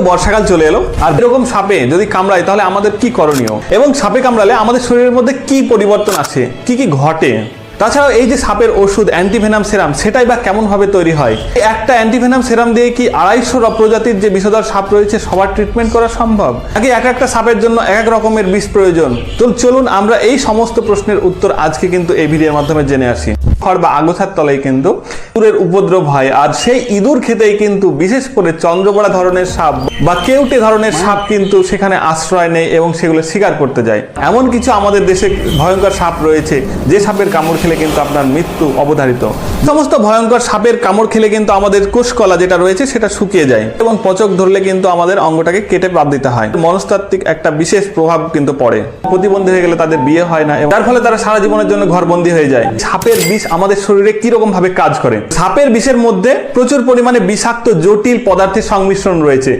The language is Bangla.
বর্ষাকাল চলে এলো, আর এরকম সাপে যদি কামড়ায় তাহলে আমাদের কি করণীয় এবং সাপে কামড়ালে আমাদের শরীরের মধ্যে কি পরিবর্তন আসে, কি কি ঘটে। তাছাড়াও এই যে সাপের ওষুধ অ্যান্টিভেনাম সেরাম, সেটাই বা কেমন ভাবে তৈরি হয়। একটা অ্যান্টিভেনাম সেরাম দিয়ে কি 250 প্রজাতির যে বিষধর সাপ রয়েছে সবার ট্রিটমেন্ট করা সম্ভব, নাকি এক একটা সাপের জন্য এক এক রকমের বিষ প্রয়োজন? তো চলুন আমরা এই সমস্ত প্রশ্নের উত্তর আজকে কিন্তু এই ভিডিওর মাধ্যমে জেনে আসি। খড় বা আগাছার তলায় কিন্তু ইঁদুরের উপদ্রব হয়, আর সেই ইঁদুর খেতেই কিন্তু বিশেষ করে চন্দ্রবড়া ধরনের সাপ বা কেউটে ধরনের সাপ কিন্তু সেখানে আশ্রয় নেয় এবং সেগুলো শিকার করতে যায়। এমন কিছু আমাদের দেশে ভয়ঙ্কর সাপ রয়েছে যে সাপের কামড় খেলে কিন্তু আপনার মৃত্যু অবধারিত। সমস্ত ভয়ঙ্কর সাপের কামড় খেলে কিন্তু আমাদের কোষকলা যেটা রয়েছে সেটা শুকিয়ে যায় এবং পচক ধরলে কিন্তু আমাদের অঙ্গটাকে কেটে বাদ দিতে হয়। মনস্তাত্ত্বিক একটা বিশেষ প্রভাব কিন্তু পড়ে, প্রতিবন্ধী হয়ে গেলে তাদের বিয়ে হয় না, যার ফলে তারা সারা জীবনের জন্য ঘরবন্দি হয়ে যায়। সাপের বিষ আমাদের শরীরে কিরকম ভাবে কাজ করে? সাপের বিষের মধ্যে প্রচুর পরিমাণে বিষাক্ত জটিল পদার্থের সংমিশ্রণ রয়েছে।